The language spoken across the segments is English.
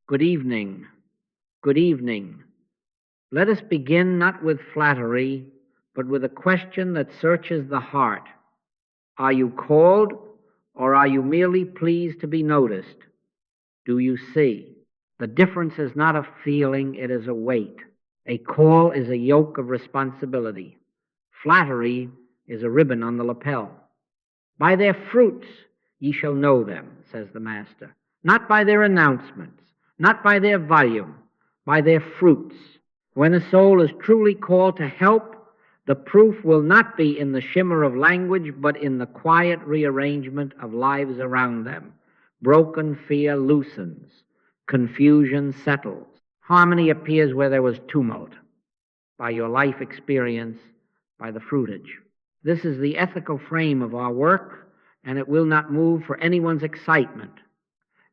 Good evening. Good evening. Let us begin not with flattery, but with a question that searches the heart. Are you called, or are you merely pleased to be noticed? Do you see? The difference is not a feeling, it is a weight. A call is a yoke of responsibility. Flattery is a ribbon on the lapel. By their fruits ye shall know them, says the Master. Not by their announcements, not by their volume, by their fruits. When a soul is truly called to help, the proof will not be in the shimmer of language, but in the quiet rearrangement of lives around them. Broken fear loosens, confusion settles, harmony appears where there was tumult. By your life experience, by the fruitage. This is the ethical frame of our work, and it will not move for anyone's excitement.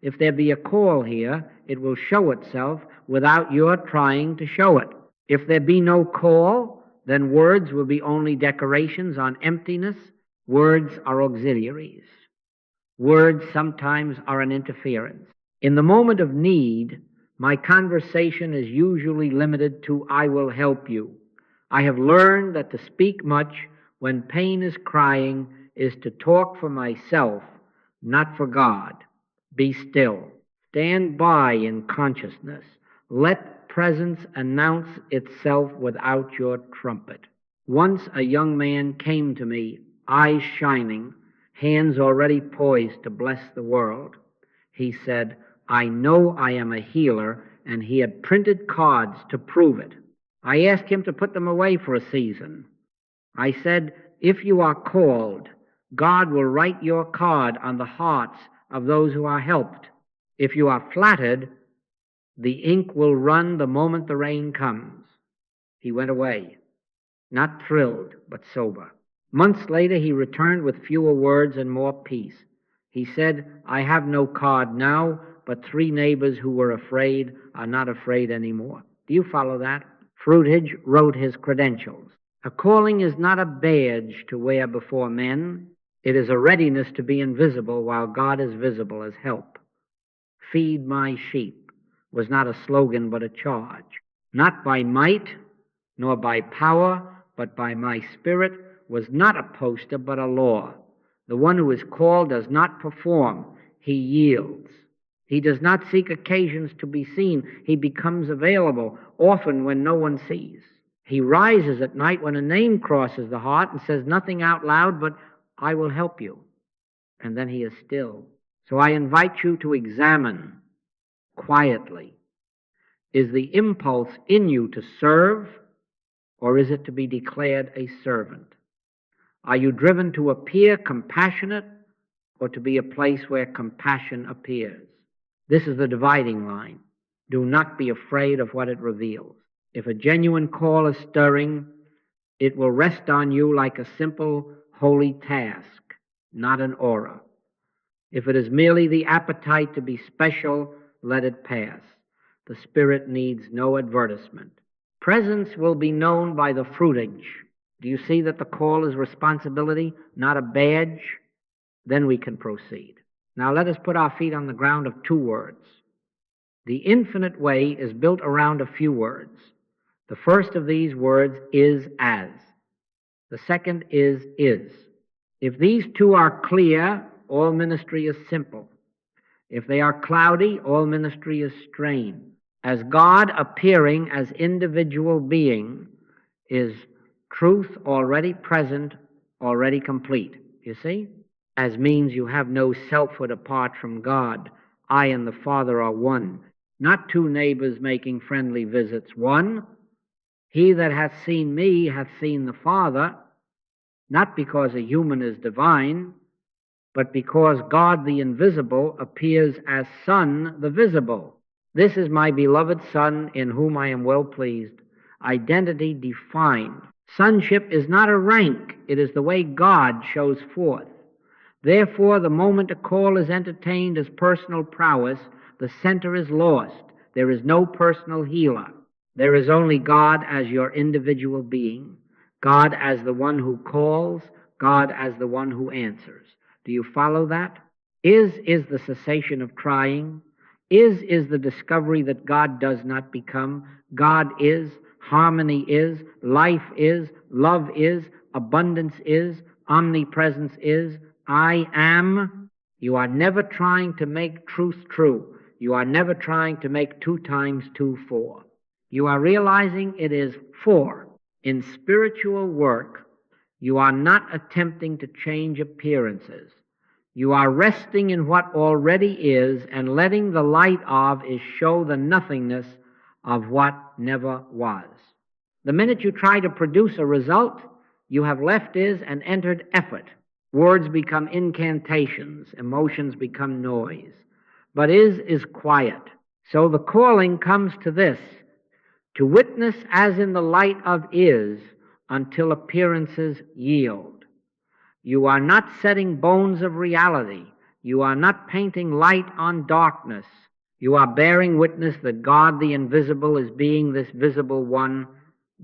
If there be a call here, it will show itself without your trying to show it. If there be no call, then words will be only decorations on emptiness. Words are auxiliaries. Words sometimes are an interference. In the moment of need, my conversation is usually limited to, I will help you. I have learned that to speak much when pain is crying is to talk for myself, not for God. Be still. Stand by in consciousness. Let presence announce itself without your trumpet. Once a young man came to me, eyes shining, hands already poised to bless the world. He said, I know I am a healer, and he had printed cards to prove it. I asked him to put them away for a season. I said, if you are called, God will write your card on the hearts of those who are helped. If you are flattered, the ink will run the moment the rain comes. He went away, not thrilled, but sober. Months later, he returned with fewer words and more peace. He said, I have no card now, but 3 neighbors who were afraid are not afraid anymore. Do you follow that? Fruitage wrote his credentials. A calling is not a badge to wear before men. It is a readiness to be invisible while God is visible as help. Feed my sheep was not a slogan but a charge. Not by might, nor by power, but by my spirit was not a poster but a law. The one who is called does not perform, he yields. He does not seek occasions to be seen. He becomes available, often when no one sees. He rises at night when a name crosses the heart and says nothing out loud but, I will help you. And then he is still. So I invite you to examine quietly. Is the impulse in you to serve, or is it to be declared a servant? Are you driven to appear compassionate, or to be a place where compassion appears? This is the dividing line. Do not be afraid of what it reveals. If a genuine call is stirring, it will rest on you like a simple, holy task, not an aura. If it is merely the appetite to be special, let it pass. The Spirit needs no advertisement. Presence will be known by the fruitage. Do you see that the call is responsibility, not a badge? Then we can proceed. Now let us put our feet on the ground of 2 words. The infinite way is built around a few words. The first of these words is as. The second is. If these 2 are clear, all ministry is simple. If they are cloudy, all ministry is strained. As God appearing as individual being is truth already present, already complete. You see? As means you have no selfhood apart from God. I and the Father are one. Not 2 neighbors making friendly visits. One, he that hath seen me hath seen the Father, not because a human is divine, but because God the invisible appears as Son the visible. This is my beloved Son, in whom I am well pleased. Identity defined. Sonship is not a rank, it is the way God shows forth. Therefore, the moment a call is entertained as personal prowess, the center is lost. There is no personal healer. There is only God as your individual being, God as the one who calls, God as the one who answers. Do you follow that? Is the cessation of trying. Is the discovery that God does not become. God is, harmony is, life is, love is, abundance is, omnipresence is, I am. You are never trying to make truth true. You are never trying to make 2 times 2 4. You are realizing it is 4. In spiritual work, you are not attempting to change appearances. You are resting in what already is and letting the light of is show the nothingness of what never was. The minute you try to produce a result, you have left is and entered effort. Words become incantations, emotions become noise. But is quiet. So the calling comes to this, to witness as in the light of is until appearances yield. You are not setting bones of reality. You are not painting light on darkness. You are bearing witness that God the invisible is being this visible one,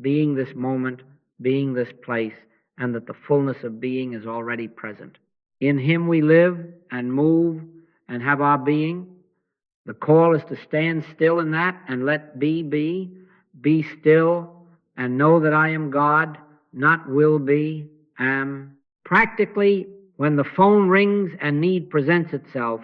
being this moment, being this place, and that the fullness of being is already present. In Him we live and move and have our being. The call is to stand still in that and let be still, and know that I am God, not will be, am. Practically, when the phone rings and need presents itself,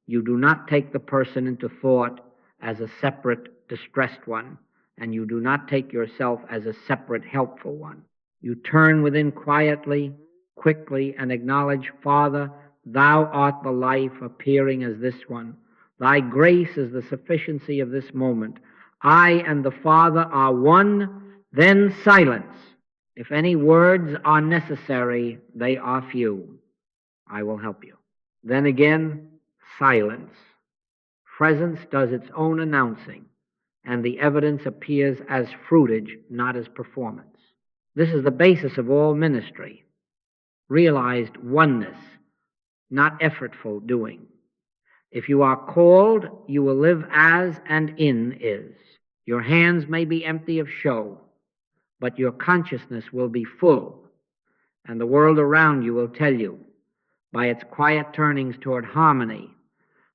you do not take the person into thought as a separate, distressed one, and you do not take yourself as a separate, helpful one. You turn within quietly, quickly, and acknowledge, Father, Thou art the life appearing as this one. Thy grace is the sufficiency of this moment. I and the Father are one, then silence. If any words are necessary, they are few. I will help you. Then again, silence. Presence does its own announcing, and the evidence appears as fruitage, not as performance. This is the basis of all ministry. Realized oneness, not effortful doing. If you are called, you will live as and in is. Your hands may be empty of show, but your consciousness will be full, and the world around you will tell you, by its quiet turnings toward harmony,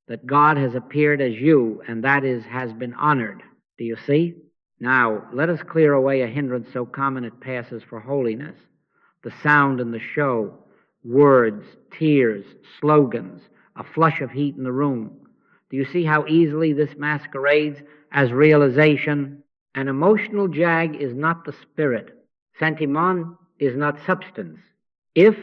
that God has appeared as you, and that is, has been honored. Do you see? Now, let us clear away a hindrance so common it passes for holiness. The sound and the show, words, tears, slogans, a flush of heat in the room. Do you see how easily this masquerades as realization? An emotional jag is not the spirit. Sentiment is not substance. If,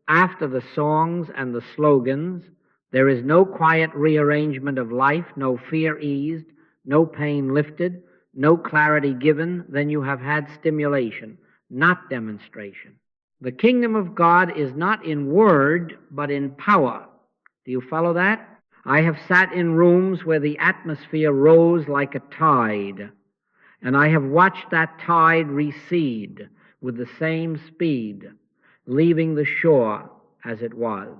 after the songs and the slogans, there is no quiet rearrangement of life, no fear eased, no pain lifted, no clarity given, then you have had stimulation, not demonstration. The kingdom of God is not in word, but in power. Do you follow that? I have sat in rooms where the atmosphere rose like a tide, and I have watched that tide recede with the same speed, leaving the shore as it was.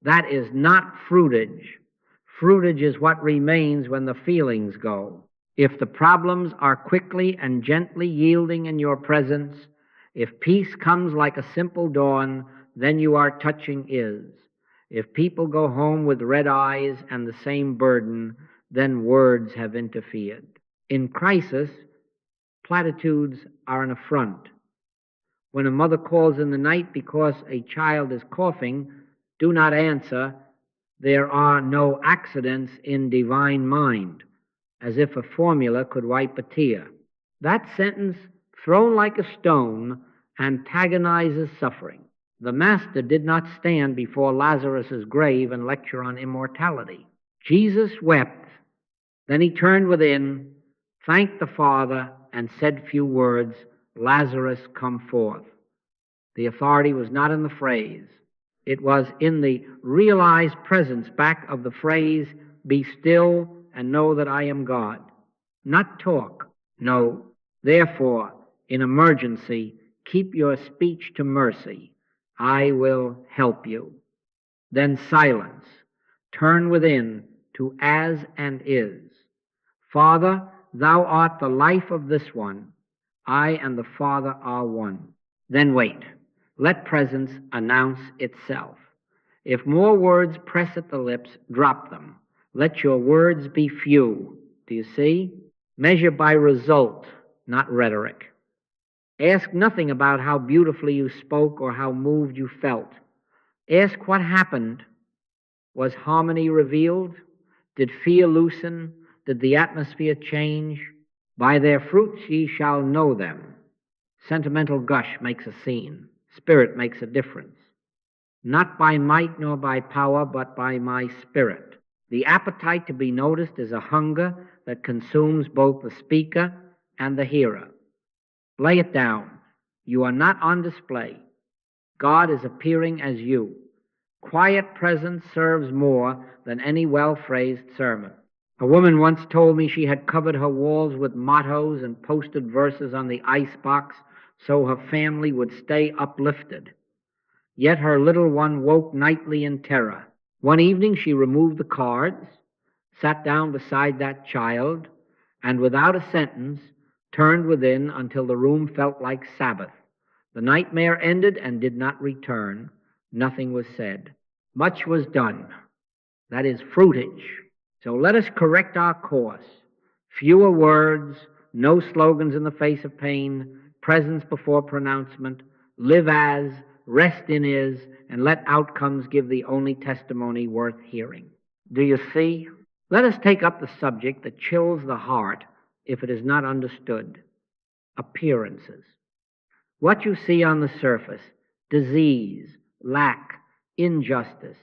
That is not fruitage. Fruitage is what remains when the feelings go. If the problems are quickly and gently yielding in your presence, if peace comes like a simple dawn, then you are touching is. If people go home with red eyes and the same burden, then words have interfered. In crisis, platitudes are an affront. When a mother calls in the night because a child is coughing, do not answer, there are no accidents in divine mind, as if a formula could wipe a tear. That sentence, thrown like a stone, antagonizes suffering. The Master did not stand before Lazarus' grave and lecture on immortality. Jesus wept. Then he turned within, thanked the Father, and said few words, Lazarus, come forth. The authority was not in the phrase. It was in the realized presence back of the phrase, be still and know that I am God. Not talk, no. Therefore, in emergency, keep your speech to mercy. I will help you. Then silence. Turn within to as and is. Father, thou art the life of this one. I and the Father are one. Then wait. Let presence announce itself. If more words press at the lips, drop them. Let your words be few. Do you see? Measure by result, not rhetoric. Ask nothing about how beautifully you spoke or how moved you felt. Ask what happened. Was harmony revealed? Did fear loosen? Did the atmosphere change? By their fruits ye shall know them. Sentimental gush makes a scene. Spirit makes a difference. Not by might nor by power, but by my spirit. The appetite to be noticed is a hunger that consumes both the speaker and the hearer. Lay it down. You are not on display. God is appearing as you. Quiet presence serves more than any well-phrased sermon. A woman once told me she had covered her walls with mottos and posted verses on the icebox so her family would stay uplifted. Yet her little one woke nightly in terror. One evening she removed the cards, sat down beside that child, and without a sentence turned within until the room felt like Sabbath. The nightmare ended and did not return. Nothing was said. Much was done. That is fruitage. So let us correct our course. Fewer words, no slogans in the face of pain, presence before pronouncement, live as, rest in is, and let outcomes give the only testimony worth hearing. Do you see? Let us take up the subject that chills the heart if it is not understood. Appearances. What you see on the surface, disease, lack, injustice,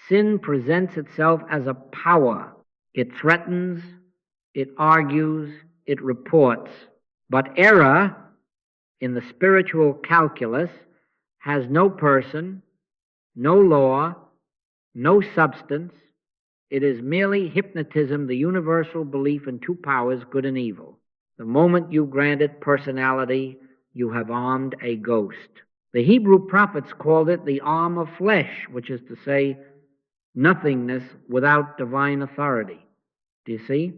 sin presents itself as a power. It threatens, it argues, it reports. But error, in the spiritual calculus, has no person, no law, no substance. It is merely hypnotism, the universal belief in two powers, good and evil. The moment you grant it personality, you have armed a ghost. The Hebrew prophets called it the arm of flesh, which is to say, nothingness without divine authority. Do you see?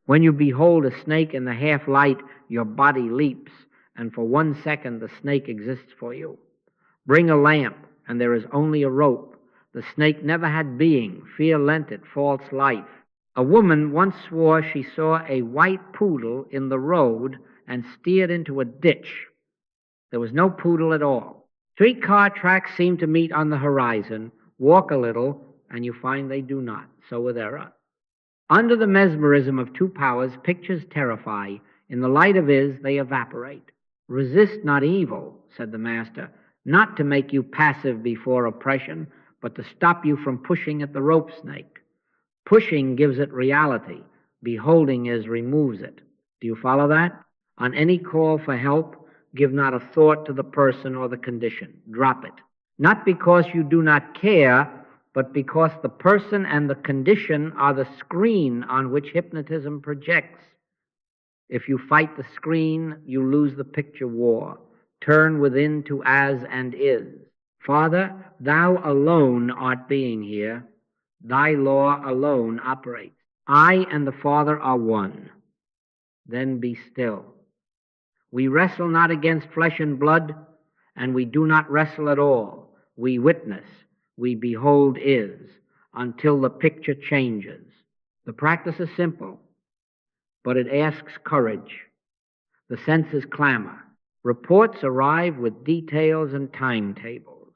When you behold a snake in the half light, your body leaps, and for 1 second the snake exists for you. Bring a lamp, and there is only a rope. The snake never had being. Fear lent it false life. A woman once swore she saw a white poodle in the road and steered into a ditch. There was no poodle at all. Streetcar tracks seem to meet on the horizon. Walk a little, and you find they do not. So with error. Under the mesmerism of two powers, pictures terrify. In the light of is, they evaporate. Resist not evil, said the Master, not to make you passive before oppression, but to stop you from pushing at the rope snake. Pushing gives it reality. Beholding is removes it. Do you follow that? On any call for help, give not a thought to the person or the condition. Drop it. Not because you do not care, but because the person and the condition are the screen on which hypnotism projects. If you fight the screen, you lose the picture war. Turn within to as and is. Father, thou alone art being here. Thy law alone operates. I and the Father are one. Then be still. We wrestle not against flesh and blood, and we do not wrestle at all. We witness, we behold is, until the picture changes. The practice is simple, but it asks courage. The senses clamor. Reports arrive with details and timetables.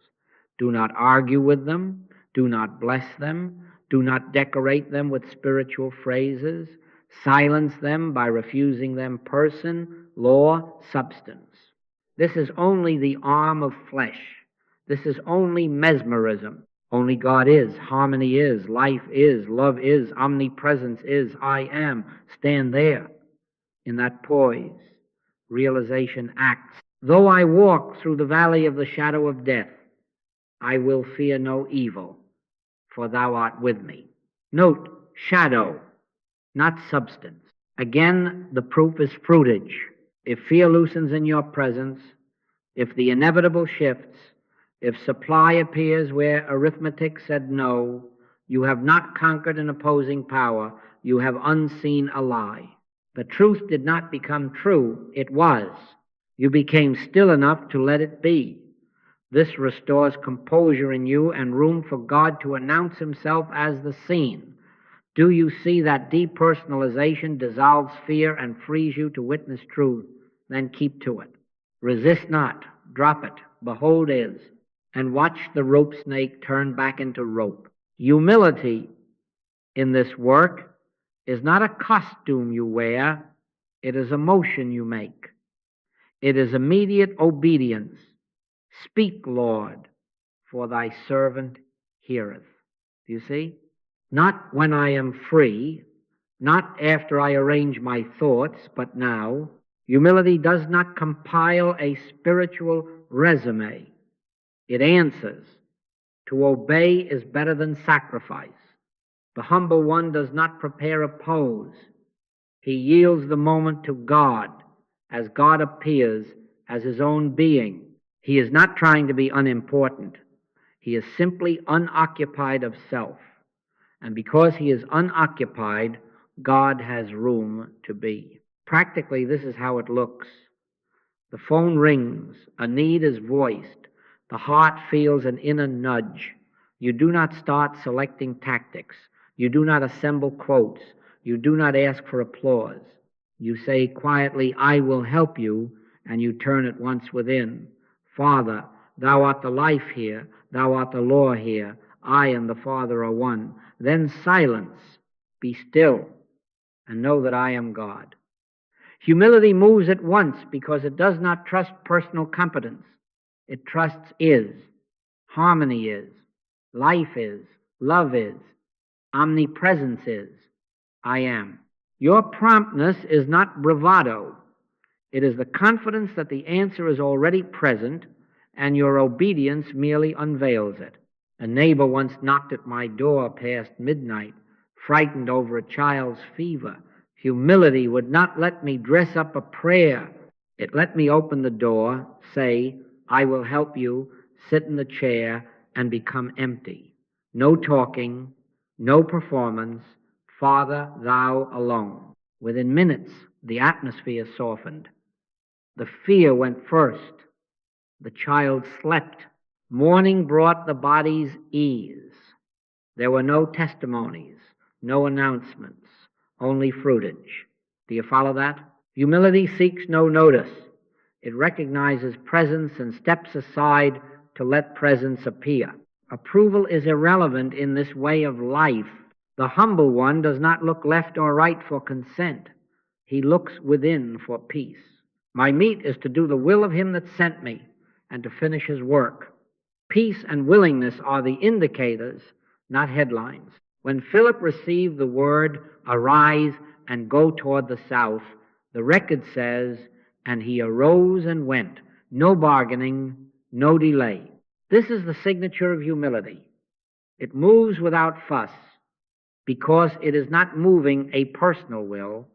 Do not argue with them. Do not bless them. Do not decorate them with spiritual phrases. Silence them by refusing them person, law, substance. This is only the arm of flesh. This is only mesmerism. Only God is, harmony is, life is, love is, omnipresence is, I am. Stand there in that poise. Realization acts. Though I walk through the valley of the shadow of death, I will fear no evil, for thou art with me. Note, shadow, not substance. Again, the proof is fruitage. If fear loosens in your presence, if the inevitable shifts, if supply appears where arithmetic said no, you have not conquered an opposing power, you have unseen a lie. The truth did not become true, it was. You became still enough to let it be. This restores composure in you and room for God to announce himself as the seen. Do you see that depersonalization dissolves fear and frees you to witness truth? Then keep to it. Resist not, drop it, behold is, and watch the rope snake turn back into rope. Humility in this work is not a costume you wear, it is a motion you make. It is immediate obedience. Speak, Lord, for thy servant heareth. Do you see? Not when I am free, not after I arrange my thoughts, but now. Humility does not compile a spiritual resume. It answers. To obey is better than sacrifice. The humble one does not prepare a pose. He yields the moment to God as God appears as his own being. He is not trying to be unimportant. He is simply unoccupied of self. And because he is unoccupied, God has room to be. Practically, this is how it looks. The phone rings, a need is voiced, the heart feels an inner nudge. You do not start selecting tactics. You do not assemble quotes. You do not ask for applause. You say quietly, I will help you, and you turn at once within. Father, thou art the life here, thou art the law here, I and the Father are one. Then silence, be still, and know that I am God. Humility moves at once because it does not trust personal competence. It trusts is, harmony is, life is, love is, omnipresence is, I am. Your promptness is not bravado. It is the confidence that the answer is already present, and your obedience merely unveils it. A neighbor once knocked at my door past midnight, frightened over a child's fever. Humility would not let me dress up a prayer. It let me open the door, say, I will help you, sit in the chair, and become empty. No talking, no performance, Father, thou alone. Within minutes, the atmosphere softened. The fear went first. The child slept. Morning brought the body's ease. There were no testimonies, no announcements, only fruitage. Do you follow that? Humility seeks no notice. It recognizes presence and steps aside to let presence appear. Approval is irrelevant in this way of life. The humble one does not look left or right for consent. He looks within for peace. My meat is to do the will of him that sent me and to finish his work. Peace and willingness are the indicators, not headlines. When Philip received the word, arise and go toward the south, the record says, and he arose and went. No bargaining, no delay. This is the signature of humility. It moves without fuss because it is not moving a personal will,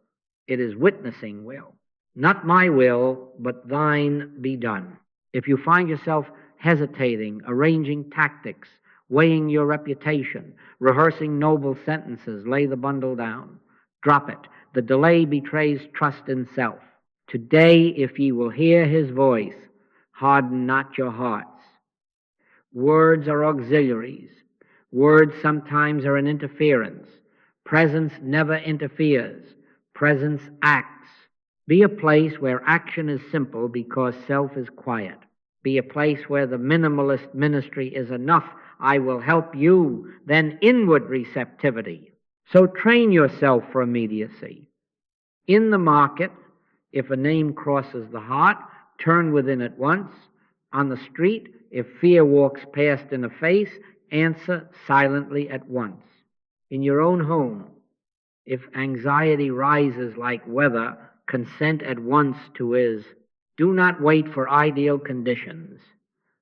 it is witnessing will. Not my will, but thine be done. If you find yourself hesitating, arranging tactics, weighing your reputation, rehearsing noble sentences, lay the bundle down. Drop it. The delay betrays trust in self. Today, if ye will hear his voice, harden not your hearts. Words are auxiliaries. Words sometimes are an interference. Presence never interferes. Presence acts. Be a place where action is simple because self is quiet. Be a place where the minimalist ministry is enough. I will help you. Then inward receptivity. So train yourself for immediacy. In the market, if a name crosses the heart, turn within at once. On the street, if fear walks past in the face, answer silently at once. In your own home, if anxiety rises like weather, consent at once to is. Do not wait for ideal conditions.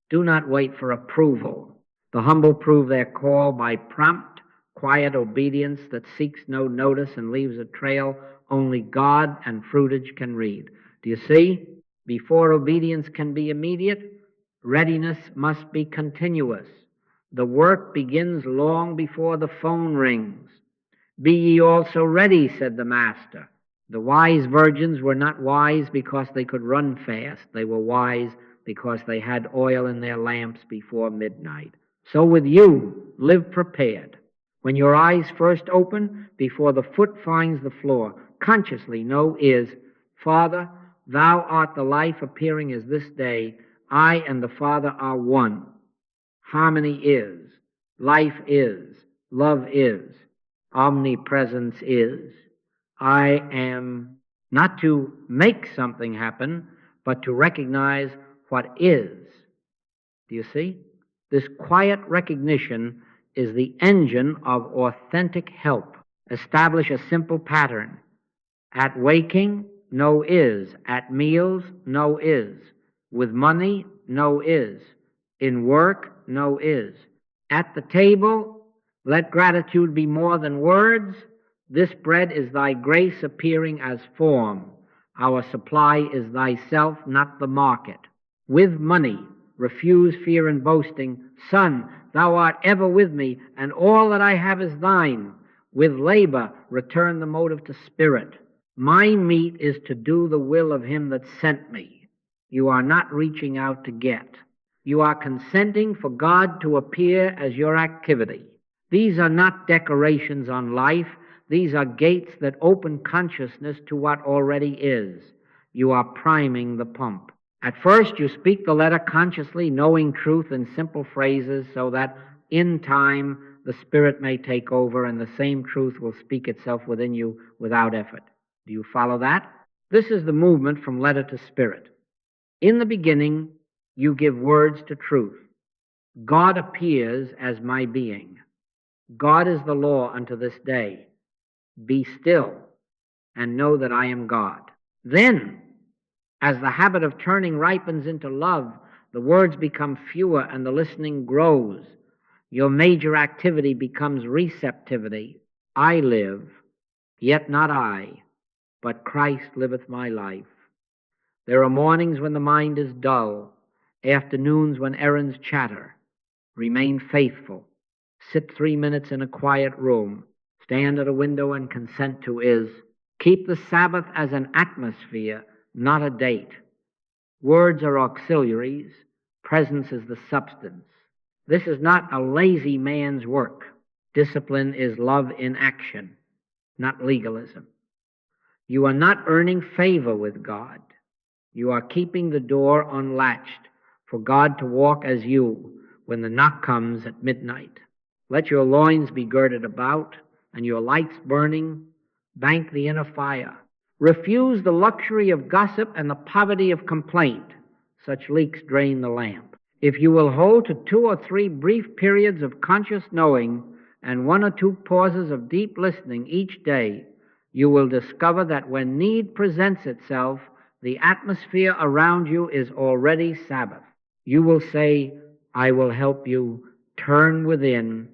Do not wait for approval. The humble prove their call by prompt, quiet obedience that seeks no notice and leaves a trail only God and fruitage can read. Do you see? Before obedience can be immediate, readiness must be continuous. The work begins long before the phone rings. Be ye also ready, said the Master. The wise virgins were not wise because they could run fast. They were wise because they had oil in their lamps before midnight. So with you, live prepared. When your eyes first open, before the foot finds the floor, consciously know is, Father, thou art the life appearing as this day. I and the Father are one. Harmony is. Life is. Love is. Omnipresence is. I am not to make something happen, but to recognize what is. Do you see? This quiet recognition is the engine of authentic help. Establish a simple pattern. At waking, know is. At meals, know is. With money, know is. In work, know is. At the table, let gratitude be more than words. This bread is thy grace appearing as form. Our supply is thyself, not the market. With money, refuse fear and boasting. Son, thou art ever with me, and all that I have is thine. With labor, return the motive to spirit. My meat is to do the will of him that sent me. You are not reaching out to get. You are consenting for God to appear as your activity. These are not decorations on life. These are gates that open consciousness to what already is. You are priming the pump. At first, you speak the letter consciously, knowing truth in simple phrases, so that in time the Spirit may take over and the same truth will speak itself within you without effort. Do you follow that? This is the movement from letter to spirit. In the beginning, you give words to truth. God appears as my being. God is the law unto this day. Be still and know that I am God. Then, as the habit of turning ripens into love, the words become fewer and the listening grows. Your major activity becomes receptivity. I live, yet not I, but Christ liveth my life. There are mornings when the mind is dull, afternoons when errands chatter. Remain faithful. Sit 3 minutes in a quiet room. Stand at a window and consent to is. Keep the Sabbath as an atmosphere, not a date. Words are auxiliaries. Presence is the substance. This is not a lazy man's work. Discipline is love in action, not legalism. You are not earning favor with God. You are keeping the door unlatched for God to walk as you when the knock comes at midnight. Let your loins be girded about and your lights burning. Bank the inner fire. Refuse the luxury of gossip and the poverty of complaint. Such leaks drain the lamp. If you will hold to 2 or 3 brief periods of conscious knowing and 1 or 2 pauses of deep listening each day, you will discover that when need presents itself, the atmosphere around you is already Sabbath. You will say, I will help you turn within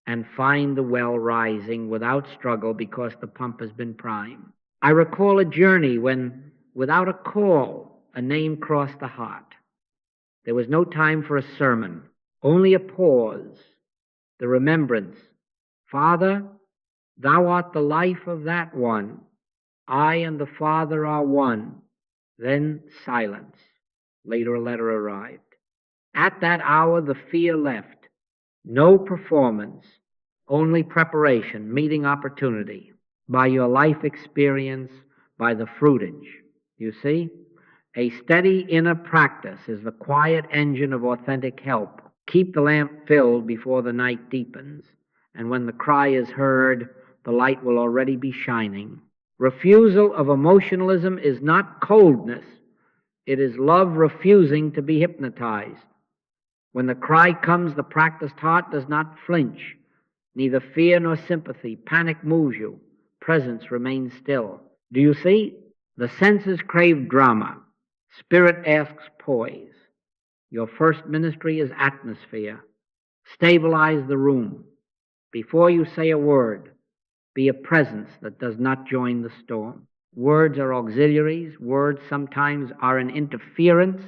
and find the well rising without struggle because the pump has been primed. I recall a journey when, without a call, a name crossed the heart. There was no time for a sermon, only a pause, the remembrance. Father, thou art the life of that one. I and the Father are one. Then silence. Later a letter arrived. At that hour the fear left. No performance, only preparation, meeting opportunity. By your life experience, by the fruitage. You see? A steady inner practice is the quiet engine of authentic help. Keep the lamp filled before the night deepens, and when the cry is heard, the light will already be shining. Refusal of emotionalism is not coldness. It is love refusing to be hypnotized. When the cry comes, the practiced heart does not flinch. Neither fear nor sympathy. Panic moves you. Presence remains still. Do you see? The senses crave drama. Spirit asks poise. Your first ministry is atmosphere. Stabilize the room. Before you say a word, be a presence that does not join the storm. Words are auxiliaries. Words sometimes are an interference.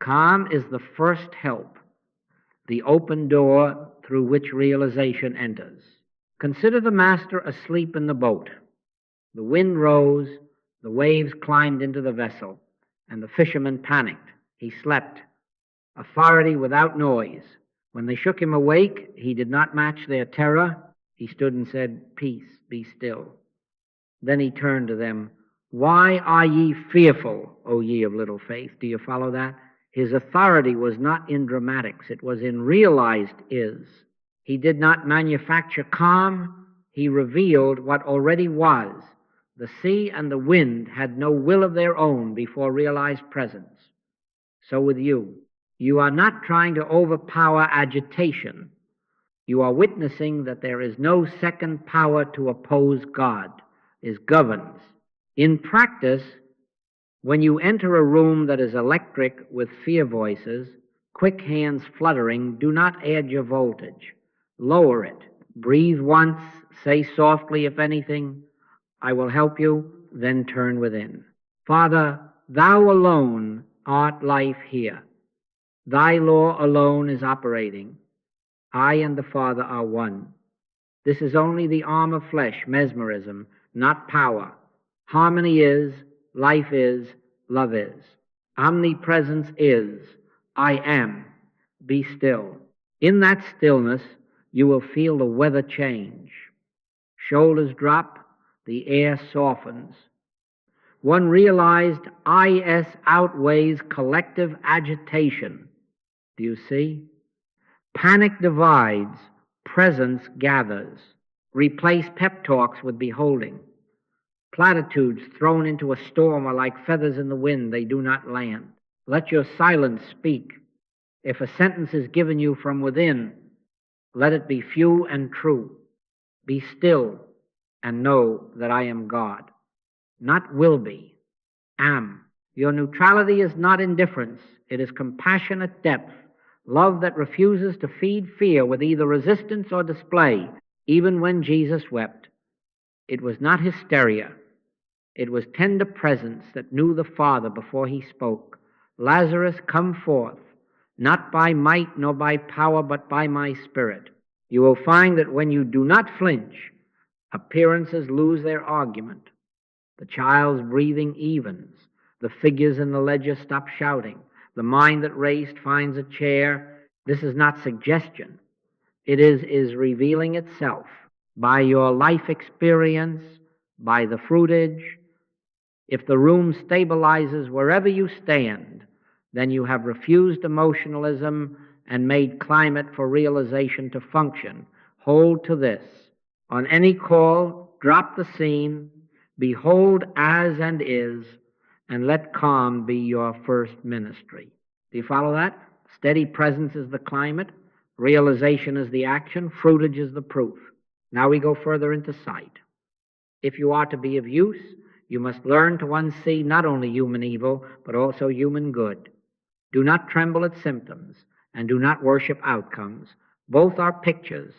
Calm is the first help, the open door through which realization enters. Consider the master asleep in the boat. The wind rose, the waves climbed into the vessel, and the fisherman panicked. He slept. Authority without noise. When they shook him awake, he did not match their terror. He stood and said, "Peace, be still." Then he turned to them. "Why are ye fearful, O ye of little faith?" Do you follow that? His authority was not in dramatics. It was in realized is. He did not manufacture calm. He revealed what already was. The sea and the wind had no will of their own before realized presence. So with you. You are not trying to overpower agitation. You are witnessing that there is no second power to oppose God. It governs. In practice, when you enter a room that is electric with fear voices, quick hands fluttering, do not add your voltage. Lower it. Breathe once, say softly, if anything, "I will help you," then turn within. Father, thou alone art life here. Thy law alone is operating. I and the Father are one. This is only the arm of flesh, mesmerism, not power. Harmony is, life is, love is. Omnipresence is, I am. Be still. In that stillness, you will feel the weather change. Shoulders drop, the air softens. One realized IS outweighs collective agitation. Do you see? Panic divides, presence gathers. Replace pep talks with beholding. Platitudes thrown into a storm are like feathers in the wind, they do not land. Let your silence speak. If a sentence is given you from within, let it be few and true. Be still and know that I am God. Not will be, am. Your neutrality is not indifference, it is compassionate depth, love that refuses to feed fear with either resistance or display, even when Jesus wept. It was not hysteria. It was tender presence that knew the Father before he spoke. Lazarus, come forth, not by might nor by power, but by my Spirit. You will find that when you do not flinch, appearances lose their argument. The child's breathing evens. The figures in the ledger stop shouting. The mind that raced finds a chair. This is not suggestion. It is revealing itself by your life experience, by the fruitage. If the room stabilizes wherever you stand, then you have refused emotionalism and made climate for realization to function. Hold to this. On any call, drop the scene, behold as and is, and let calm be your first ministry. Do you follow that? Steady presence is the climate, realization is the action, fruitage is the proof. Now we go further into sight. If you are to be of use, you must learn to unsee not only human evil, but also human good. Do not tremble at symptoms, and do not worship outcomes. Both are pictures.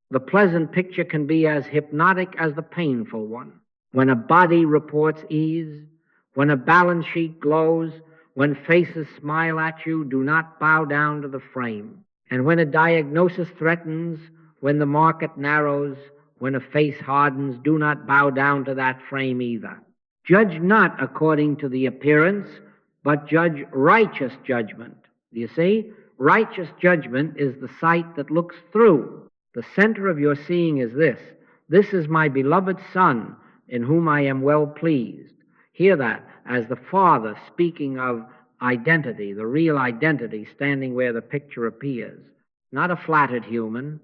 The pleasant picture can be as hypnotic as the painful one. When a body reports ease, when a balance sheet glows, when faces smile at you, do not bow down to the frame. And when a diagnosis threatens, when the market narrows, when a face hardens, do not bow down to that frame either. Judge not according to the appearance, but judge righteous judgment. Do you see? Righteous judgment is the sight that looks through. The center of your seeing is this. This is my beloved Son, in whom I am well pleased. Hear that as the Father speaking of identity, the real identity standing where the picture appears. Not a flattered human,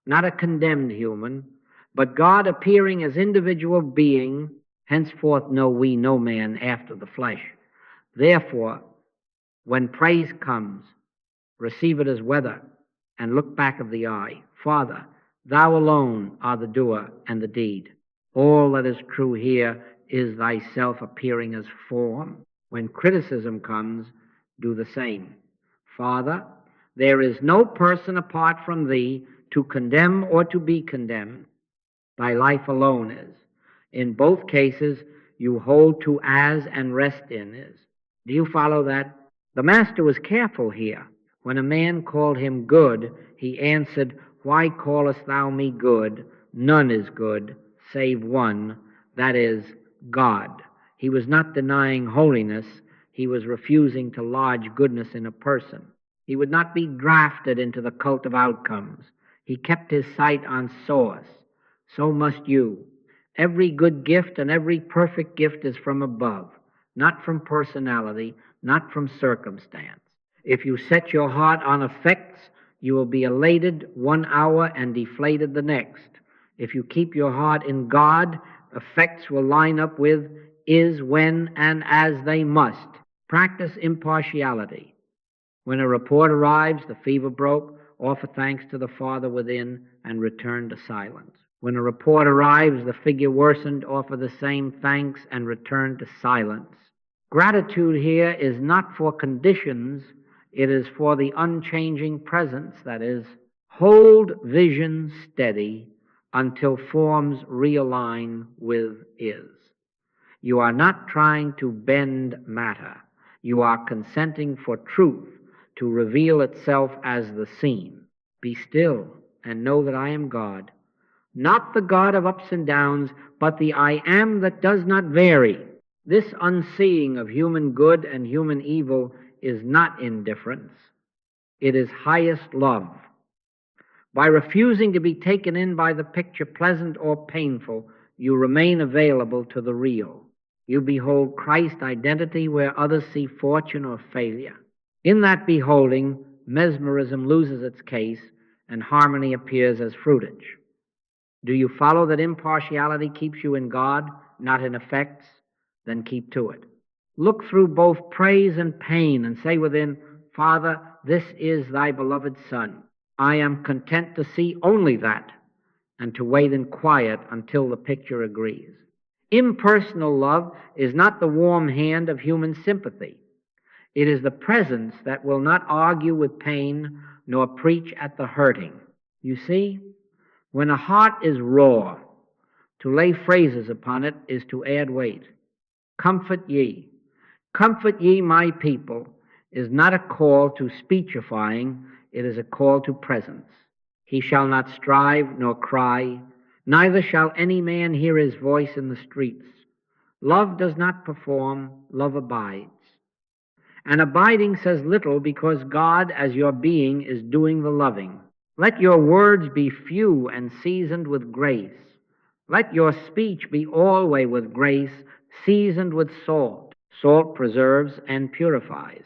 not a condemned human, but God appearing as individual being. Henceforth know we no man after the flesh. Therefore, when praise comes, receive it as weather, and look back of the eye. Father, thou alone art the doer and the deed. All that is true here is thyself appearing as form. When criticism comes, do the same. Father, there is no person apart from thee to condemn or to be condemned. Thy life alone is. In both cases, you hold to as and rest in is. Do you follow that? The Master was careful here. When a man called him good, he answered, Why callest thou me good? None is good, save one, that is, God. He was not denying holiness. He was refusing to lodge goodness in a person. He would not be drafted into the cult of outcomes. He kept his sight on source. So must you. Every good gift and every perfect gift is from above, not from personality, not from circumstance. If you set your heart on effects, you will be elated 1 hour and deflated the next. If you keep your heart in God, effects will line up with is, when, and as they must. Practice impartiality. When a report arrives, the fever broke, offer thanks to the Father within, and return to silence. When a report arrives, the figure worsened, offer the same thanks, and return to silence. Gratitude here is not for conditions, it is for the unchanging presence, that is, hold vision steady until forms realign with is. You are not trying to bend matter. You are consenting for truth to reveal itself as the seen. Be still and know that I am God, not the God of ups and downs, but the I am that does not vary. This unseeing of human good and human evil is not indifference. It is highest love. By refusing to be taken in by the picture, pleasant or painful, you remain available to the real. You behold Christ's identity where others see fortune or failure. In that beholding, mesmerism loses its case and harmony appears as fruitage. Do you follow that impartiality keeps you in God, not in effects? Then keep to it. Look through both praise and pain and say within, Father, this is thy beloved Son. I am content to see only that and to wait in quiet until the picture agrees. Impersonal love is not the warm hand of human sympathy. It is the presence that will not argue with pain nor preach at the hurting. You see, when a heart is raw, to lay phrases upon it is to add weight. Comfort ye. Comfort ye, my people, is not a call to speechifying, it is a call to presence. He shall not strive nor cry, neither shall any man hear his voice in the streets. Love does not perform, love abides. And abiding says little because God, as your being, is doing the loving. Let your words be few and seasoned with grace. Let your speech be always with grace, seasoned with salt. Salt preserves and purifies.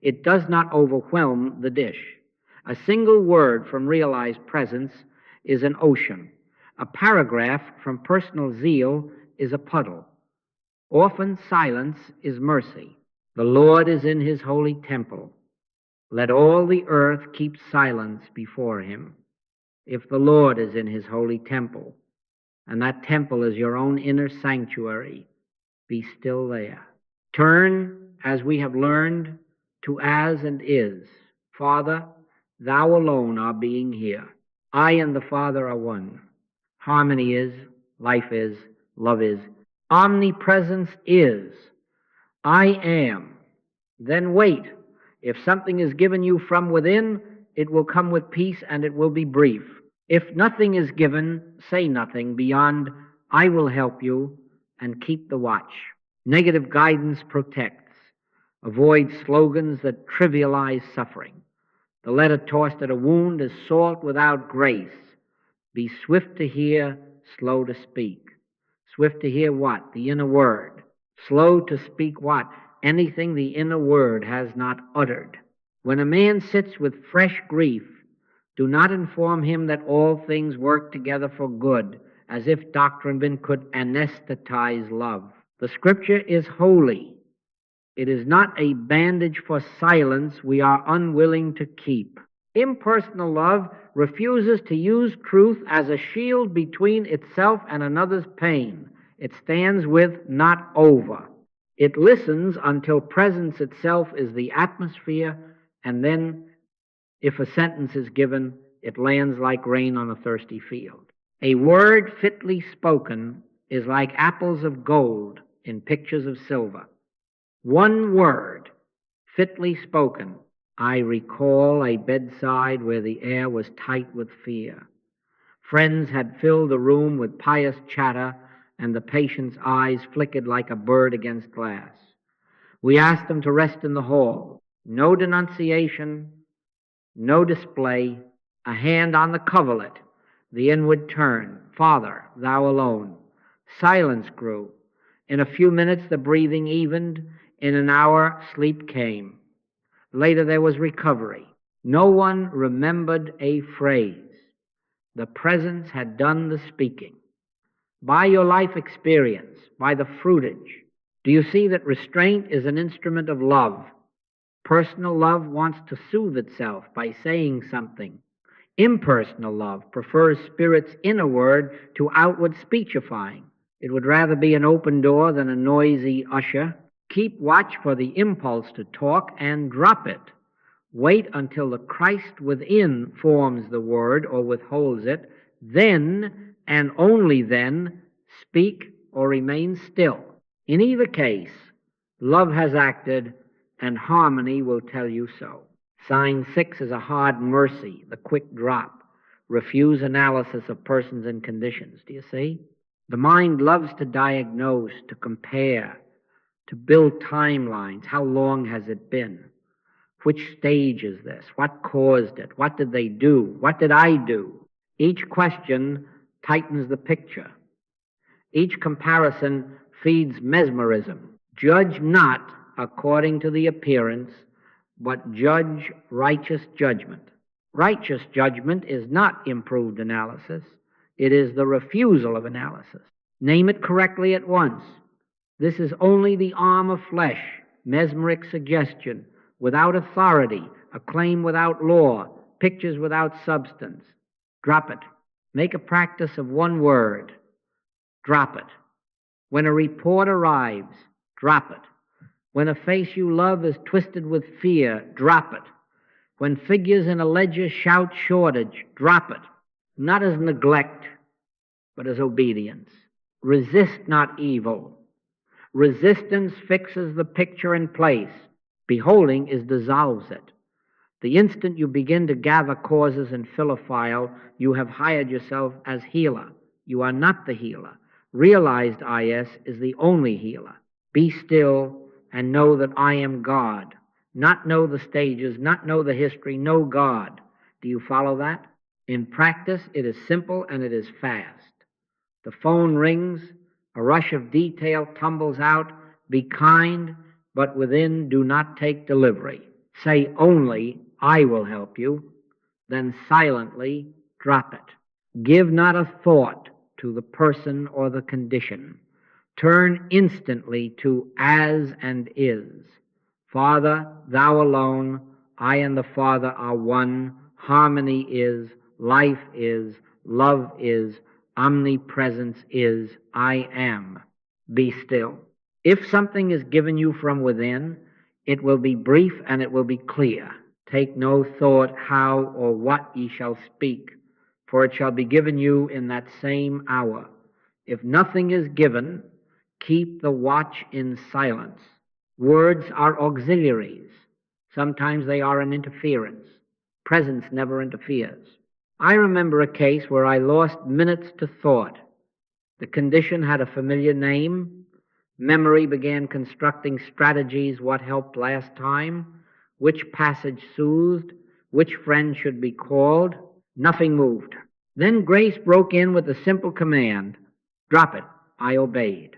It does not overwhelm the dish. A single word from realized presence is an ocean. A paragraph from personal zeal is a puddle. Often silence is mercy. The Lord is in his holy temple. Let all the earth keep silence before him. If the Lord is in his holy temple, and that temple is your own inner sanctuary, be still there. Turn, as we have learned, to as and is. Father, thou alone art being here. I and the Father are one. Harmony is, life is, love is. Omnipresence is. I am. Then wait. If something is given you from within, it will come with peace and it will be brief. If nothing is given, say nothing beyond, I will help you, and keep the watch. Negative guidance protects. Avoid slogans that trivialize suffering. The letter tossed at a wound is salt without grace. Be swift to hear, slow to speak. Swift to hear what? The inner word. Slow to speak what? Anything the inner word has not uttered. When a man sits with fresh grief, do not inform him that all things work together for good, as if doctrine could anesthetize love. The Scripture is holy. It is not a bandage for silence we are unwilling to keep. Impersonal love refuses to use truth as a shield between itself and another's pain. It stands with, not over. It listens until presence itself is the atmosphere, and then, if a sentence is given, it lands like rain on a thirsty field. A word fitly spoken is like apples of gold in pictures of silver. One word, fitly spoken. I recall a bedside where the air was tight with fear. Friends had filled the room with pious chatter, and the patient's eyes flickered like a bird against glass. We asked them to rest in the hall. No denunciation, no display, a hand on the coverlet, The inward turn. Father, thou alone. Silence grew. In a few minutes the breathing evened. In an hour sleep came. Later there was recovery. No one remembered a phrase. The presence had done the speaking. By your life experience, by the fruitage, do you see that restraint is an instrument of love? Personal love wants to soothe itself by saying something. Impersonal love prefers spirit's inner word to outward speechifying. It would rather be an open door than a noisy usher. Keep watch for the impulse to talk and drop it. Wait until the Christ within forms the word or withholds it. Then, and only then, speak or remain still. In either case, love has acted, and harmony will tell you so. Sign 6 is a hard mercy, the quick drop. Refuse analysis of persons and conditions. Do you see? The mind loves to diagnose, to compare, to build timelines. How long has it been? Which stage is this? What caused it? What did they do? What did I do? Each question tightens the picture. Each comparison feeds mesmerism. Judge not according to the appearance, but judge righteous judgment. Righteous judgment is not improved analysis. It is the refusal of analysis. Name it correctly at once. This is only the arm of flesh, mesmeric suggestion, without authority, a claim without law, pictures without substance. Drop it. Make a practice of one word. Drop it. When a report arrives, drop it. When a face you love is twisted with fear, drop it. When figures in a ledger shout shortage, drop it. Not as neglect, but as obedience. Resist not evil. Resistance fixes the picture in place. Beholding is dissolves it. The instant you begin to gather causes and fill a file, you have hired yourself as healer. You are not the healer. Realized IS is the only healer. Be still and know that I am God. Not know the stages, not know the history, know God. Do you follow that? In practice, it is simple and it is fast. The phone rings, a rush of detail tumbles out. Be kind, but within do not take delivery. Say only, I will help you. Then silently drop it. Give not a thought to the person or the condition. Turn instantly to as and is. Father, thou alone, I and the Father are one. Harmony is, life is, love is, omnipresence is, I am. Be still. If something is given you from within, it will be brief and it will be clear. Take no thought how or what ye shall speak, for it shall be given you in that same hour. If nothing is given, keep the watch in silence. Words are auxiliaries. Sometimes they are an interference. Presence never interferes. I remember a case where I lost minutes to thought. The condition had a familiar name. Memory began constructing strategies, what helped last time, which passage soothed, which friend should be called. Nothing moved. Then grace broke in with a simple command. Drop it. I obeyed.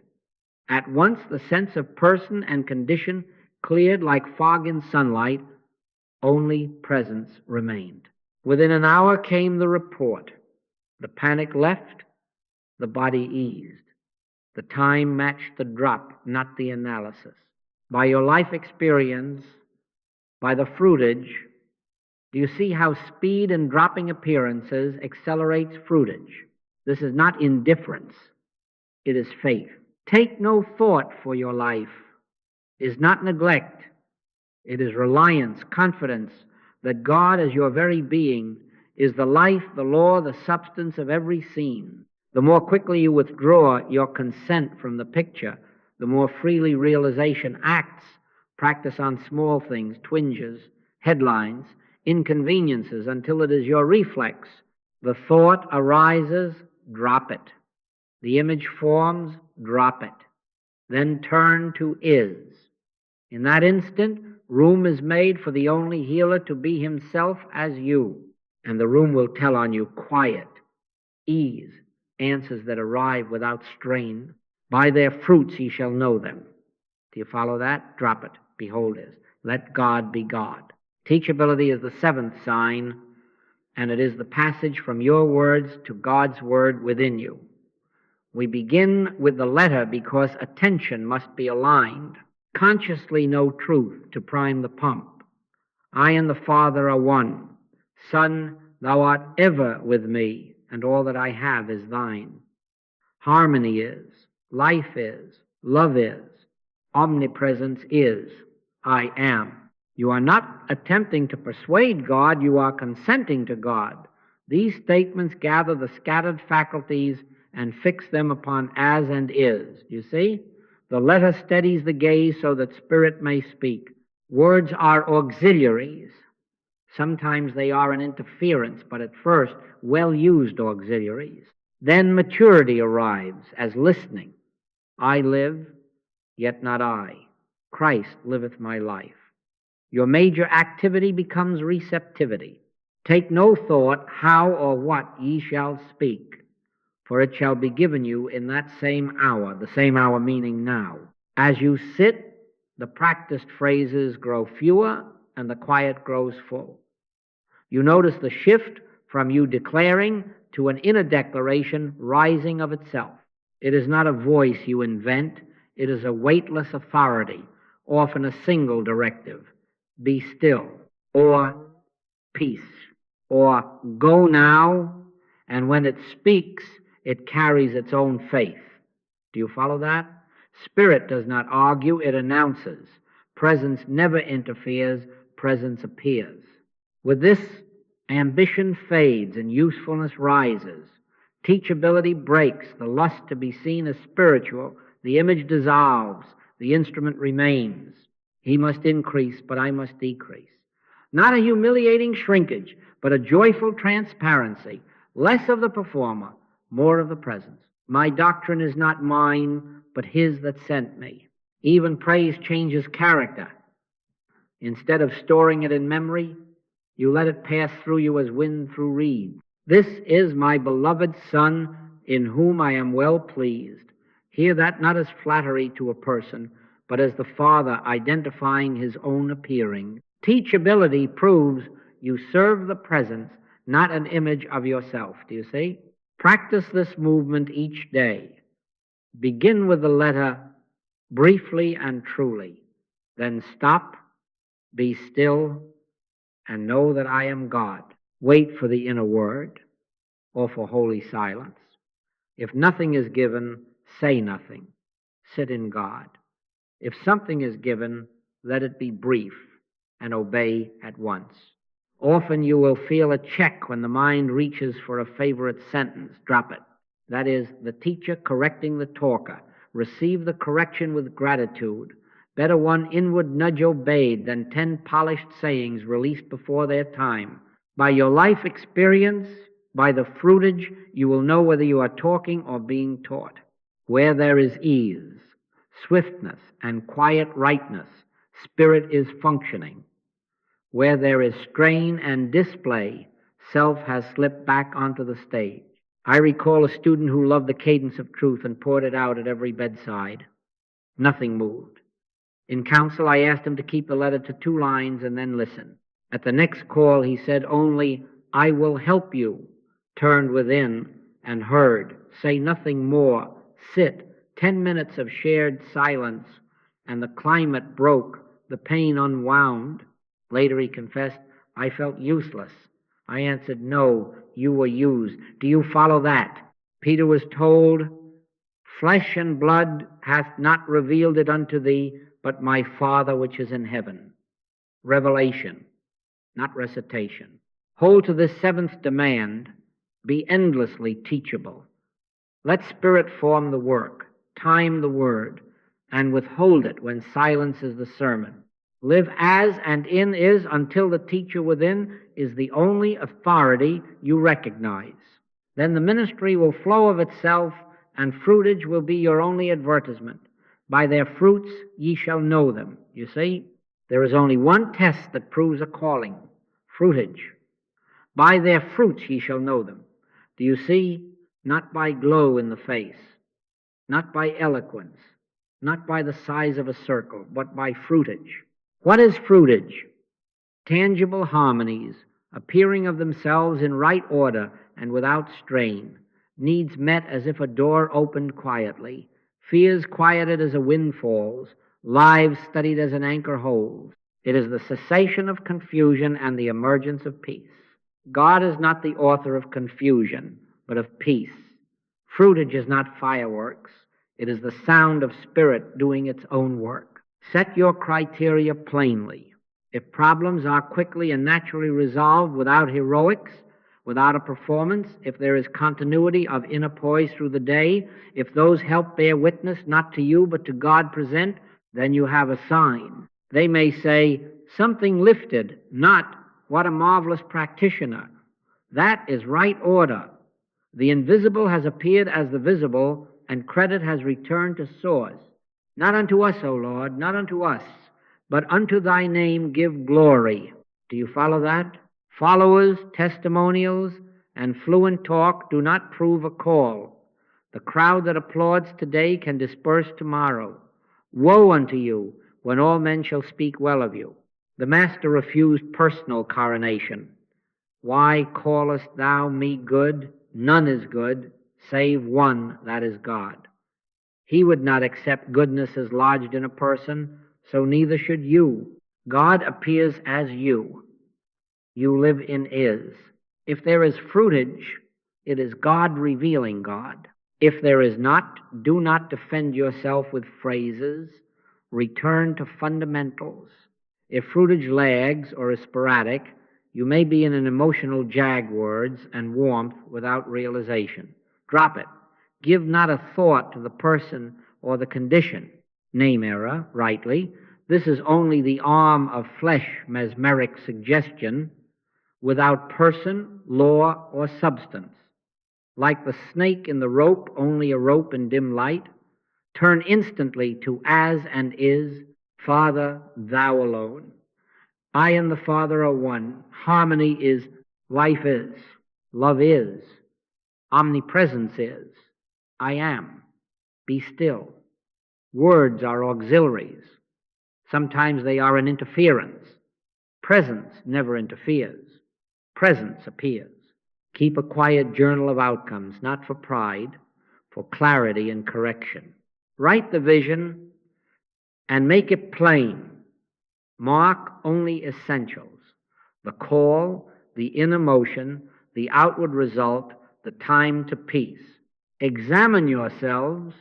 At once the sense of person and condition cleared like fog in sunlight. Only presence remained. Within an hour came the report. The panic left, the body eased. The time matched the drop, not the analysis. By your life experience, by the fruitage, do you see how speed in dropping appearances accelerates fruitage? This is not indifference. It is faith. Take no thought for your life. It is not neglect. It is reliance, confidence that God as your very being is the life, the law, the substance of every scene. The more quickly you withdraw your consent from the picture, the more freely realization acts. Practice on small things, twinges, headlines, inconveniences until it is your reflex. The thought arises, drop it. The image forms, drop it. Then turn to is. In that instant, room is made for the only healer to be himself as you. And the room will tell on you, quiet. ease, answers that arrive without strain. By their fruits ye shall know them. Do you follow that? Drop it. Behold is. Let God be God. Teachability is the seventh sign, and it is the passage from your words to God's word within you. We begin with the letter because attention must be aligned. Consciously know truth to prime the pump. I and the Father are one. Son, thou art ever with me, and all that I have is thine. Harmony is, life is, love is, omnipresence is, I am. You are not attempting to persuade God, you are consenting to God. These statements gather the scattered faculties and fix them upon as and is. You see? The letter steadies the gaze so that spirit may speak. Words are auxiliaries. Sometimes they are an interference, but at first well-used auxiliaries. Then maturity arrives as listening. I live, yet not I. Christ liveth my life. Your major activity becomes receptivity. Take no thought how or what ye shall speak, for it shall be given you in that same hour, the same hour meaning now. As you sit, the practiced phrases grow fewer and the quiet grows full. You notice the shift from you declaring to an inner declaration rising of itself. It is not a voice you invent, it is a weightless authority, often a single directive. Be still, or peace, or go now, and when it speaks, it carries its own faith. Do you follow that? Spirit does not argue, it announces. Presence never interferes, presence appears. With this, ambition fades and usefulness rises. Teachability breaks, the lust to be seen as spiritual, the image dissolves, the instrument remains. He must increase, but I must decrease. Not a humiliating shrinkage, but a joyful transparency. Less of the performer, more of the presence. My doctrine is not mine, but his that sent me. Even praise changes character. Instead of storing it in memory, you let it pass through you as wind through reeds. This is my beloved Son, in whom I am well pleased. Hear that not as flattery to a person, but as the Father identifying his own appearing. Teachability proves you serve the presence, not an image of yourself. Do you see? Practice this movement each day. Begin with the letter briefly and truly. Then stop, be still, and know that I am God. Wait for the inner word or for holy silence. If nothing is given, say nothing. Sit in God. If something is given, let it be brief and obey at once. Often you will feel a check when the mind reaches for a favorite sentence. Drop it. That is, the teacher correcting the talker. Receive the correction with gratitude. Better one inward nudge obeyed than 10 polished sayings released before their time. By your life experience, by the fruitage, you will know whether you are talking or being taught. Where there is ease, swiftness, and quiet rightness, spirit is functioning. Where there is strain and display, self has slipped back onto the stage. I recall a student who loved the cadence of truth and poured it out at every bedside. Nothing moved. In counsel, I asked him to keep the letter to 2 lines and then listen. At the next call, he said only, I will help you, turned within and heard. Say nothing more. Sit. 10 minutes of shared silence, and the climate broke, the pain unwound. Later he confessed, I felt useless. I answered, no, you were used. Do you follow that? Peter was told, flesh and blood hath not revealed it unto thee, but my Father which is in heaven. Revelation, not recitation. Hold to this 7th demand, be endlessly teachable. Let spirit form the work, time the word, and withhold it when silence is the sermon. Live as and in is until the teacher within is the only authority you recognize. Then the ministry will flow of itself, and fruitage will be your only advertisement. By their fruits ye shall know them. You see, there is only one test that proves a calling, fruitage. By their fruits ye shall know them. Do you see? not by glow in the face, not by eloquence, not by the size of a circle, but by fruitage. What is fruitage? Tangible harmonies, appearing of themselves in right order and without strain, needs met as if a door opened quietly, fears quieted as a wind falls, lives studied as an anchor holds. It is the cessation of confusion and the emergence of peace. God is not the author of confusion, but of peace. Fruitage is not fireworks. It is the sound of spirit doing its own work. Set your criteria plainly. If problems are quickly and naturally resolved without heroics, without a performance, if there is continuity of inner poise through the day, if those help bear witness not to you but to God present, then you have a sign. They may say, something lifted, not what a marvelous practitioner. That is right order. The invisible has appeared as the visible, and credit has returned to source. Not unto us, O Lord, not unto us, but unto thy name give glory. Do you follow that? Followers, testimonials, and fluent talk do not prove a call. The crowd that applauds today can disperse tomorrow. Woe unto you when all men shall speak well of you. The Master refused personal coronation. Why callest thou me good? None is good, save one, that is God. He would not accept goodness as lodged in a person, so neither should you. God appears as you. You live in is. If there is fruitage, it is God revealing God. If there is not, do not defend yourself with phrases. Return to fundamentals. If fruitage lags or is sporadic, you may be in an emotional jag words and warmth without realization. Drop it. Give not a thought to the person or the condition. Name error, rightly. This is only the arm of flesh mesmeric suggestion without person, law, or substance. Like the snake in the rope, only a rope in dim light. Turn instantly to as and is, Father, thou alone. I and the Father are one. Harmony is, life is, love is, omnipresence is, I am. Be still. Words are auxiliaries. Sometimes they are an interference. Presence never interferes. Presence appears. Keep a quiet journal of outcomes, not for pride, for clarity and correction. Write the vision and make it plain. Mark only essentials, the call, the inner motion, the outward result, the time to peace. Examine yourselves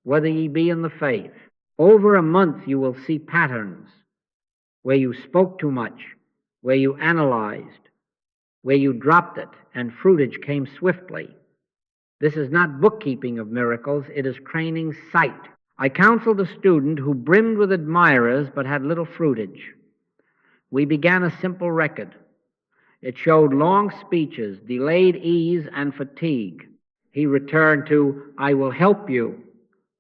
whether ye be in the faith. Over a month you will see patterns where you spoke too much, where you analyzed, where you dropped it, and fruitage came swiftly. This is not bookkeeping of miracles, it is training sight. I counseled a student who brimmed with admirers but had little fruitage. We began a simple record. It showed long speeches, delayed ease, and fatigue. He returned to, I will help you,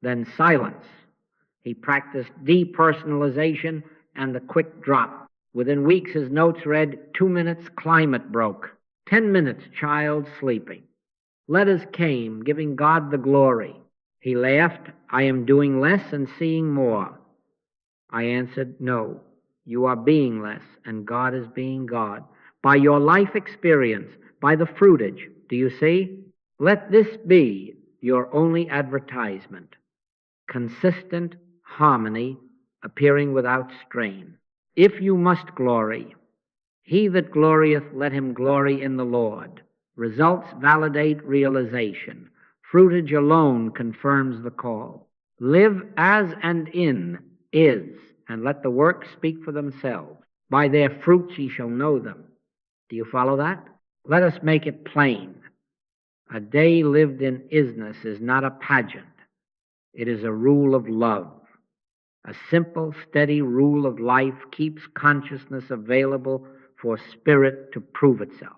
then silence. He practiced depersonalization and the quick drop. Within weeks, his notes read, 2 minutes, climate broke. 10 minutes, child sleeping. Letters came, giving God the glory. He laughed, I am doing less and seeing more. I answered, no, you are being less, and God is being God. By your life experience, by the fruitage, do you see? Let this be your only advertisement. Consistent harmony, appearing without strain. If you must glory, he that glorieth, let him glory in the Lord. Results validate realization. Fruitage alone confirms the call. Live as and in is, and let the works speak for themselves. By their fruits ye shall know them. Do you follow that? Let us make it plain. A day lived in isness is not a pageant. It is a rule of love. A simple, steady rule of life keeps consciousness available for spirit to prove itself.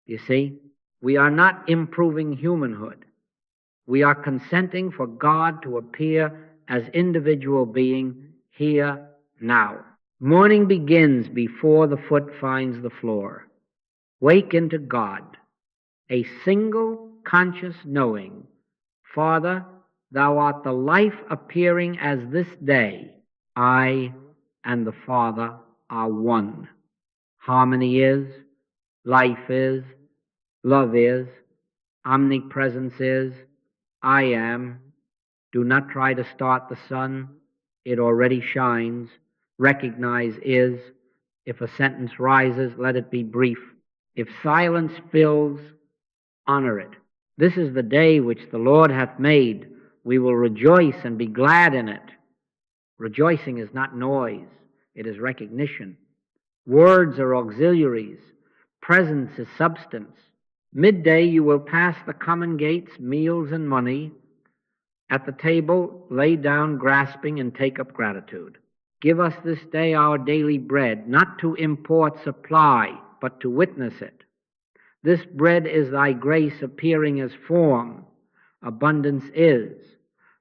You see, we are not improving humanhood. We are consenting for God to appear as individual being here, now. Morning begins before the foot finds the floor. Wake into God. A single conscious knowing. Father, thou art the life appearing as this day. I and the Father are one. Harmony is, life is, love is, omnipresence is, I am. Do not try to start the sun. It already shines. Recognize is. If a sentence rises, let it be brief. If silence fills, honor it. This is the day which the Lord hath made. We will rejoice and be glad in it. Rejoicing is not noise. It is recognition. Words are auxiliaries. Presence is substance. Midday you will pass the common gates, meals and money. At the table, lay down grasping and take up gratitude. Give us this day our daily bread, not to import supply, but to witness it. This bread is thy grace appearing as form. Abundance is.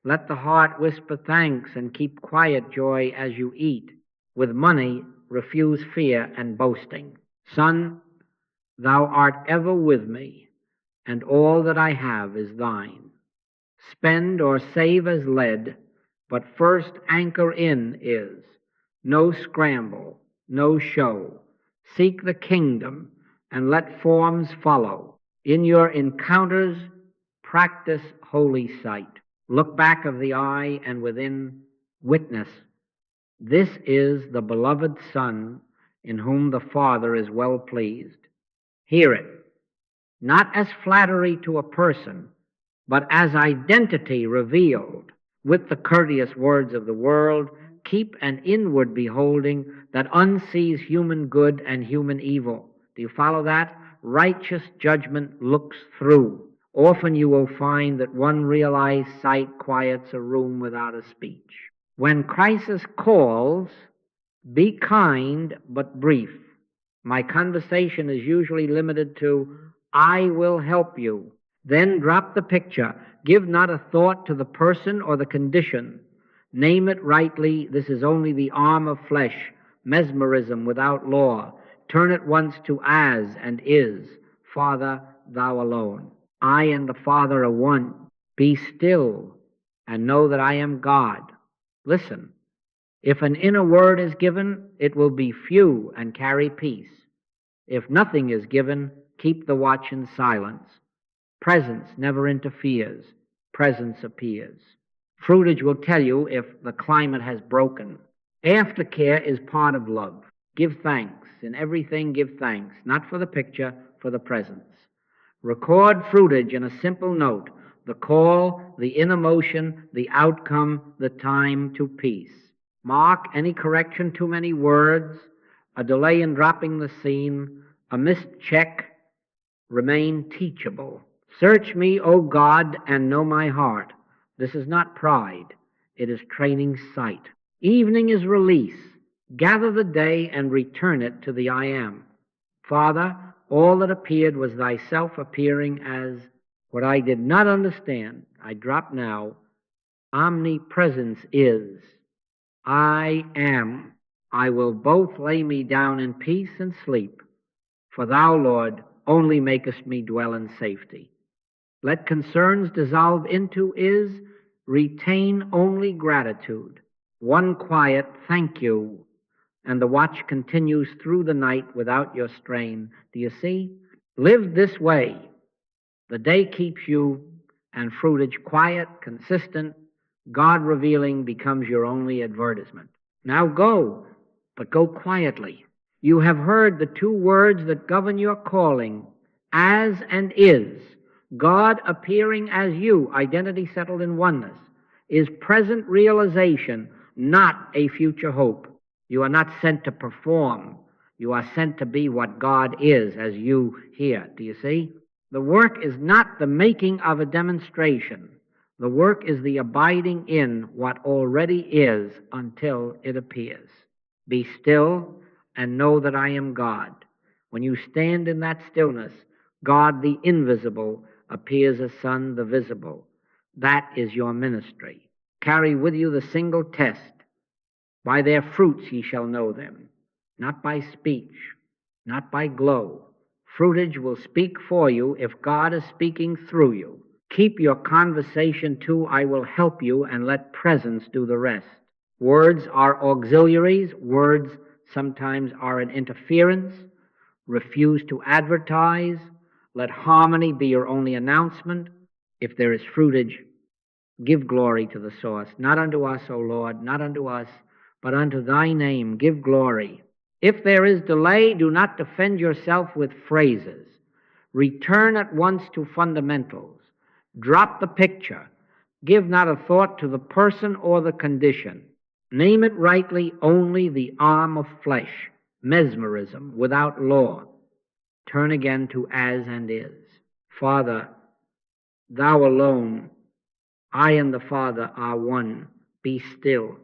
Let the heart whisper thanks and keep quiet joy as you eat. With money, refuse fear and boasting. Son, thou art ever with me, and all that I have is thine. Spend or save as led, but first anchor in is. No scramble, no show. Seek the kingdom and let forms follow. In your encounters, practice holy sight. Look back of the eye and within witness. This is the beloved Son in whom the Father is well pleased. Hear it, not as flattery to a person, but as identity revealed. With the courteous words of the world, keep an inward beholding that unsees human good and human evil. Do you follow that? Righteous judgment looks through. Often you will find that one realized sight quiets a room without a speech. When crisis calls, be kind but brief. My conversation is usually limited to, I will help you. Then drop the picture. Give not a thought to the person or the condition. Name it rightly. This is only the arm of flesh, mesmerism without law. Turn at once to as and is. Father, thou alone. I and the Father are one. Be still and know that I am God. Listen. If an inner word is given, it will be few and carry peace. If nothing is given, keep the watch in silence. Presence never interferes. Presence appears. Fruitage will tell you if the climate has broken. Aftercare is part of love. Give thanks. In everything, give thanks. Not for the picture, for the presence. Record fruitage in a simple note. The call, the inner motion, the outcome, the time to peace. Mark any correction, too many words, a delay in dropping the scene, a missed check. Remain teachable. Search me, O God, and know my heart. This is not pride. It is training sight. Evening is release. Gather the day and return it to the I am. Father, all that appeared was thyself appearing as what I did not understand. I drop now. Omnipresence is. I am. I will both lay me down in peace and sleep. For thou, Lord, only makest me dwell in safety. Let concerns dissolve into is, retain only gratitude. One quiet thank you, and the watch continues through the night without your strain. Do you see? Live this way. The day keeps you, and fruitage quiet, consistent, God revealing becomes your only advertisement. Now go, but go quietly. You have heard the two words that govern your calling, as and is. God appearing as you, identity settled in oneness, is present realization, not a future hope. You are not sent to perform. You are sent to be what God is as you here. Do you see? The work is not the making of a demonstration. The work is the abiding in what already is until it appears. Be still and know that I am God. When you stand in that stillness, God the invisible appears as Son the visible. That is your ministry. Carry with you the single test. By their fruits ye shall know them, not by speech, not by glow. Fruitage will speak for you if God is speaking through you. Keep your conversation to I will help you and let presence do the rest. Words are auxiliaries. Words sometimes are an interference. Refuse to advertise. Let harmony be your only announcement. If there is fruitage, give glory to the source. Not unto us, O Lord, not unto us, but unto thy name give glory. If there is delay, do not defend yourself with phrases. Return at once to fundamentals. Drop the picture. Give not a thought to the person or the condition. Name it rightly only the arm of flesh, mesmerism without law. Turn again to as and is. Father, thou alone, I and the Father are one. Be still.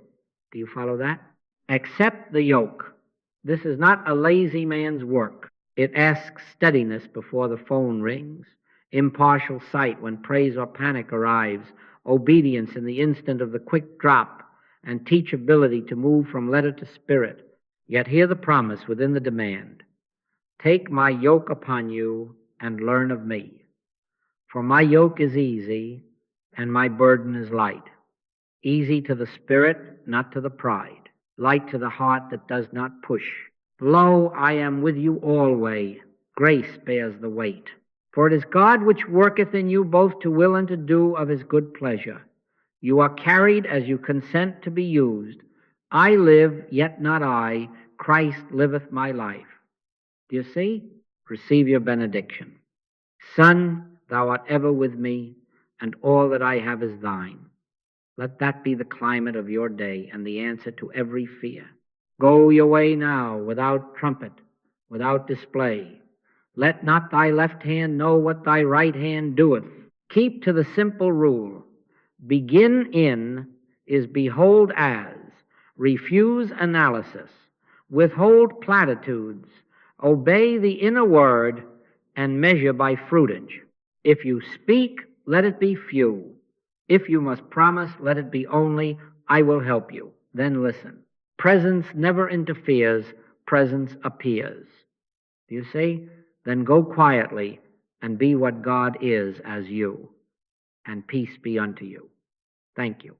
Do you follow that? Accept the yoke. This is not a lazy man's work. It asks steadiness before the phone rings, impartial sight when praise or panic arrives, obedience in the instant of the quick drop, and teachability to move from letter to spirit. Yet hear the promise within the demand. Take my yoke upon you and learn of me. For my yoke is easy and my burden is light. Easy to the spirit, not to the pride. Light to the heart that does not push. Lo, I am with you alway. Grace bears the weight. For it is God which worketh in you both to will and to do of his good pleasure. You are carried as you consent to be used. I live, yet not I. Christ liveth my life. Do you see? Receive your benediction. Son, thou art ever with me, and all that I have is thine. Let that be the climate of your day and the answer to every fear. Go your way now without trumpet, without display. Let not thy left hand know what thy right hand doeth. Keep to the simple rule. Begin in is behold as. Refuse analysis. Withhold platitudes. Obey the inner word and measure by fruitage. If you speak, let it be few. If you must promise, let it be only, I will help you. Then listen. Presence never interferes, presence appears. Do you see? Then go quietly and be what God is as you, and peace be unto you. Thank you.